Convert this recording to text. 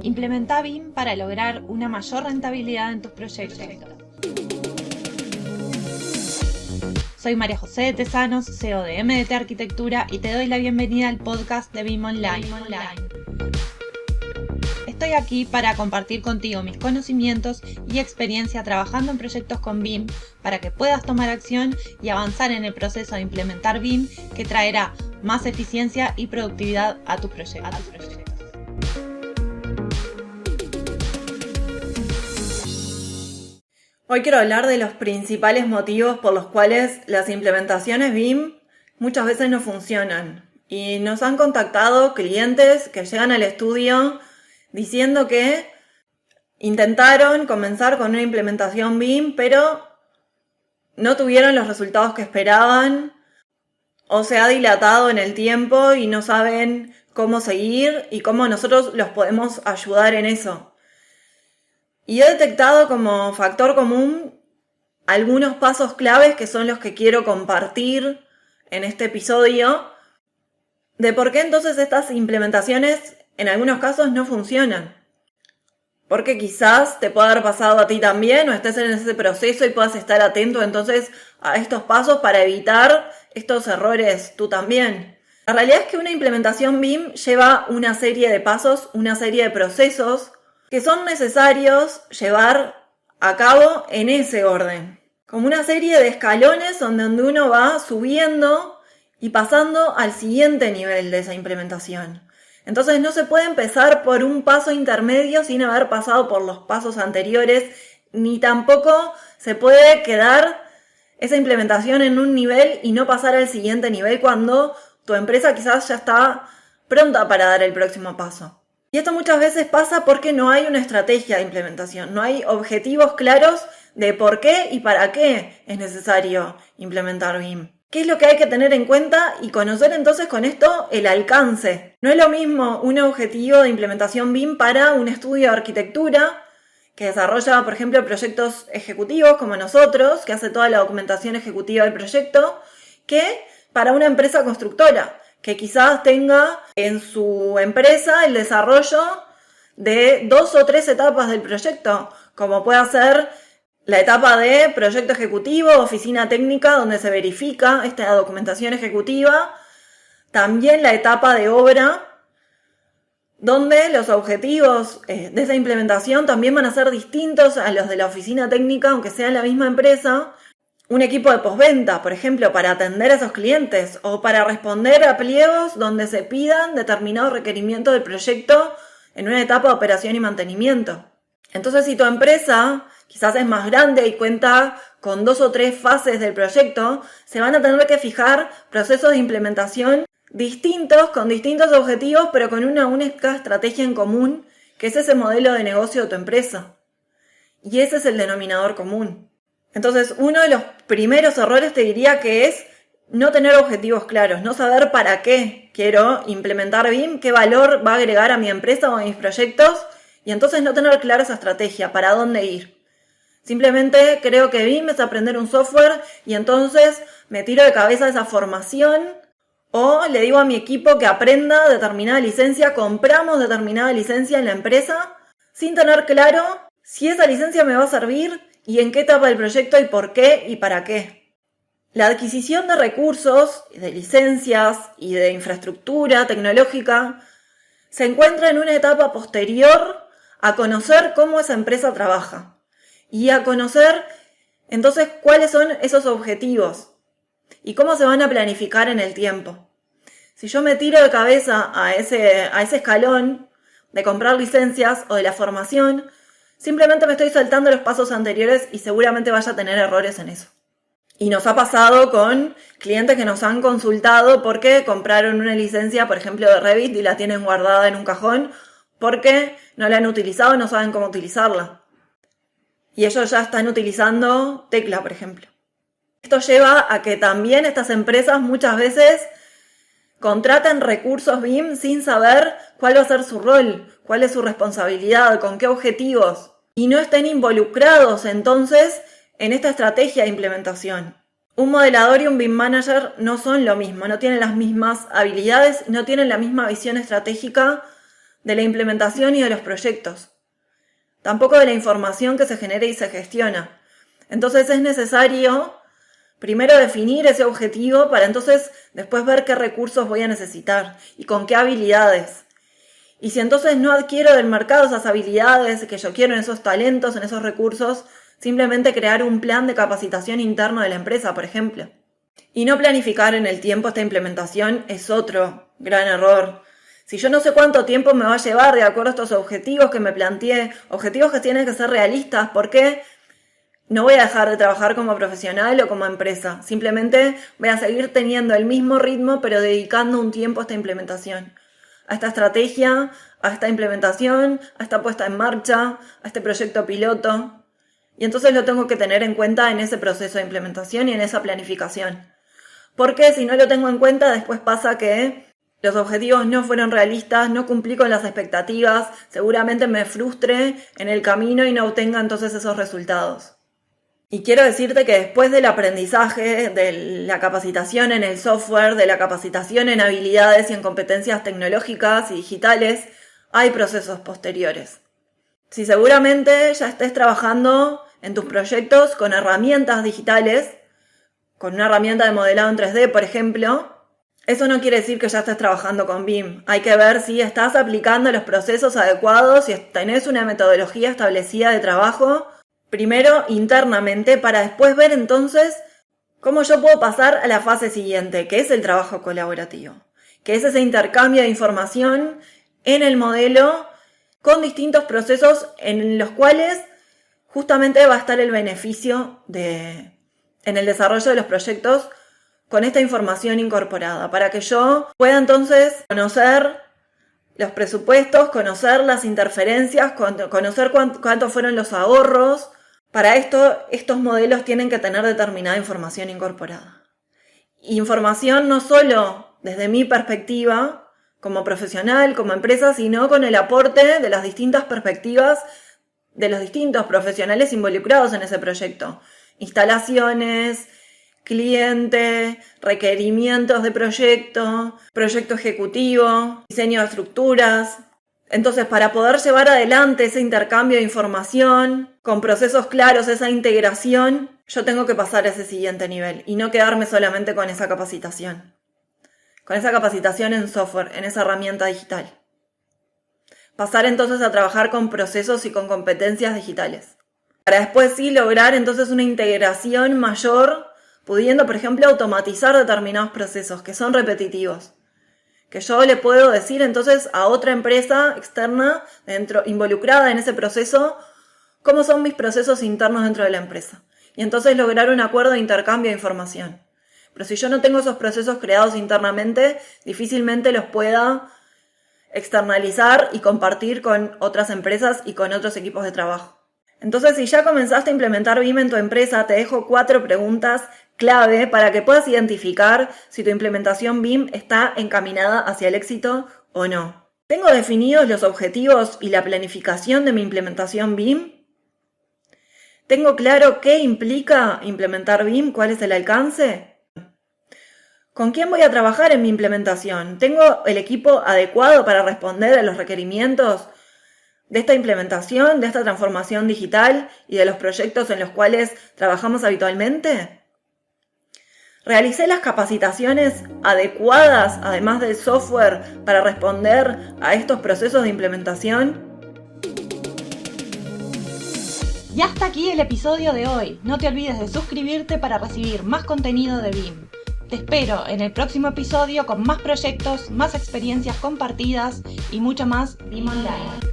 Implementa BIM para lograr una mayor rentabilidad en tus proyectos. Soy María José de Tesanos, CEO de MDT Arquitectura, y te doy la bienvenida al podcast de BIM Online. Estoy aquí para compartir contigo mis conocimientos y experiencia trabajando en proyectos con BIM para que puedas tomar acción y avanzar en el proceso de implementar BIM, que traerá más eficiencia y productividad a tus proyectos. Hoy quiero hablar de los principales motivos por los cuales las implementaciones BIM muchas veces no funcionan. Y nos han contactado clientes que llegan al estudio diciendo que intentaron comenzar con una implementación BIM, pero no tuvieron los resultados que esperaban, o se ha dilatado en el tiempo y no saben cómo seguir y cómo nosotros los podemos ayudar en eso. Y he detectado como factor común algunos pasos claves que son los que quiero compartir en este episodio, de por qué entonces estas implementaciones en algunos casos no funcionan. Porque quizás te pueda haber pasado a ti también, o estés en ese proceso y puedas estar atento entonces a estos pasos para evitar estos errores tú también. La realidad es que una implementación BIM lleva una serie de pasos, una serie de procesos que son necesarios llevar a cabo en ese orden. Como una serie de escalones donde uno va subiendo y pasando al siguiente nivel de esa implementación. Entonces no se puede empezar por un paso intermedio sin haber pasado por los pasos anteriores, ni tampoco se puede quedar esa implementación en un nivel y no pasar al siguiente nivel cuando tu empresa quizás ya está pronta para dar el próximo paso. Y esto muchas veces pasa porque no hay una estrategia de implementación, no hay objetivos claros de por qué y para qué es necesario implementar BIM. ¿Qué es lo que hay que tener en cuenta y conocer entonces con esto el alcance? No es lo mismo un objetivo de implementación BIM para un estudio de arquitectura que desarrolla, por ejemplo, proyectos ejecutivos como nosotros, que hace toda la documentación ejecutiva del proyecto, que para una empresa constructora, que quizás tenga en su empresa el desarrollo de 2 o 3 etapas del proyecto, como puede ser la etapa de proyecto ejecutivo, oficina técnica, donde se verifica esta documentación ejecutiva, también la etapa de obra, donde los objetivos de esa implementación también van a ser distintos a los de la oficina técnica, aunque sea en la misma empresa. Un equipo de postventa, por ejemplo, para atender a esos clientes o para responder a pliegos donde se pidan determinados requerimientos del proyecto en una etapa de operación y mantenimiento. Entonces, si tu empresa quizás es más grande y cuenta con 2 o 3 fases del proyecto, se van a tener que fijar procesos de implementación distintos, con distintos objetivos, pero con una única estrategia en común, que es ese modelo de negocio de tu empresa. Y ese es el denominador común. Entonces, uno de los primeros errores te diría que es no tener objetivos claros, no saber para qué quiero implementar BIM, qué valor va a agregar a mi empresa o a mis proyectos, y entonces no tener clara esa estrategia, para dónde ir. Simplemente creo que BIM es aprender un software y entonces me tiro de cabeza esa formación, o le digo a mi equipo que aprenda determinada licencia, compramos determinada licencia en la empresa, sin tener claro si esa licencia me va a servir y en qué etapa del proyecto y por qué y para qué. La adquisición de recursos, de licencias y de infraestructura tecnológica se encuentra en una etapa posterior a conocer cómo esa empresa trabaja y a conocer entonces cuáles son esos objetivos y cómo se van a planificar en el tiempo. Si yo me tiro de cabeza a ese escalón de comprar licencias o de la formación, simplemente me estoy saltando los pasos anteriores y seguramente vaya a tener errores en eso. Y nos ha pasado con clientes que nos han consultado porque compraron una licencia, por ejemplo, de Revit y la tienen guardada en un cajón porque no la han utilizado y no saben cómo utilizarla. Y ellos ya están utilizando Tecla, por ejemplo. Esto lleva a que también estas empresas muchas veces contraten recursos BIM sin saber cuál va a ser su rol, cuál es su responsabilidad, con qué objetivos, y no estén involucrados entonces en esta estrategia de implementación. Un modelador y un BIM manager no son lo mismo, no tienen las mismas habilidades, no tienen la misma visión estratégica de la implementación y de los proyectos, tampoco de la información que se genera y se gestiona. Entonces es necesario primero definir ese objetivo para entonces después ver qué recursos voy a necesitar y con qué habilidades. Y si entonces no adquiero del mercado esas habilidades que yo quiero, en esos talentos, en esos recursos, simplemente crear un plan de capacitación interno de la empresa, por ejemplo. Y no planificar en el tiempo esta implementación es otro gran error. Si yo no sé cuánto tiempo me va a llevar de acuerdo a estos objetivos que me planteé, objetivos que tienen que ser realistas, ¿por qué? No voy a dejar de trabajar como profesional o como empresa. Simplemente voy a seguir teniendo el mismo ritmo, pero dedicando un tiempo a esta implementación, a esta estrategia, a esta implementación, a esta puesta en marcha, a este proyecto piloto. Y entonces lo tengo que tener en cuenta en ese proceso de implementación y en esa planificación. Porque si no lo tengo en cuenta, después pasa que los objetivos no fueron realistas, no cumplí con las expectativas, seguramente me frustre en el camino y no obtenga entonces esos resultados. Y quiero decirte que después del aprendizaje, de la capacitación en el software, de la capacitación en habilidades y en competencias tecnológicas y digitales, hay procesos posteriores. Si seguramente ya estés trabajando en tus proyectos con herramientas digitales, con una herramienta de modelado en 3D, por ejemplo, eso no quiere decir que ya estés trabajando con BIM. Hay que ver si estás aplicando los procesos adecuados, si tenés una metodología establecida de trabajo, primero internamente, para después ver entonces cómo yo puedo pasar a la fase siguiente, que es el trabajo colaborativo, que es ese intercambio de información en el modelo con distintos procesos en los cuales justamente va a estar el beneficio en el desarrollo de los proyectos con esta información incorporada, para que yo pueda entonces conocer los presupuestos, conocer las interferencias, conocer cuántos fueron los ahorros. Para esto, estos modelos tienen que tener determinada información incorporada. Información no solo desde mi perspectiva, como profesional, como empresa, sino con el aporte de las distintas perspectivas de los distintos profesionales involucrados en ese proyecto. Instalaciones, cliente, requerimientos de proyecto, proyecto ejecutivo, diseño de estructuras. Entonces, para poder llevar adelante ese intercambio de información, con procesos claros, esa integración, yo tengo que pasar a ese siguiente nivel y no quedarme solamente con esa capacitación. Con esa capacitación en software, en esa herramienta digital. Pasar entonces a trabajar con procesos y con competencias digitales. Para después sí lograr entonces una integración mayor, pudiendo, por ejemplo, automatizar determinados procesos que son repetitivos. Que yo le puedo decir entonces a otra empresa externa involucrada en ese proceso cómo son mis procesos internos dentro de la empresa. Y entonces lograr un acuerdo de intercambio de información. Pero si yo no tengo esos procesos creados internamente, difícilmente los pueda externalizar y compartir con otras empresas y con otros equipos de trabajo. Entonces, si ya comenzaste a implementar BIM en tu empresa, te dejo 4 preguntas clave para que puedas identificar si tu implementación BIM está encaminada hacia el éxito o no. ¿Tengo definidos los objetivos y la planificación de mi implementación BIM? ¿Tengo claro qué implica implementar BIM? ¿Cuál es el alcance? ¿Con quién voy a trabajar en mi implementación? ¿Tengo el equipo adecuado para responder a los requerimientos de esta implementación, de esta transformación digital y de los proyectos en los cuales trabajamos habitualmente? ¿Realicé las capacitaciones adecuadas, además del software, para responder a estos procesos de implementación? Y hasta aquí el episodio de hoy. No te olvides de suscribirte para recibir más contenido de BIM. Te espero en el próximo episodio con más proyectos, más experiencias compartidas y mucho más BIM Online.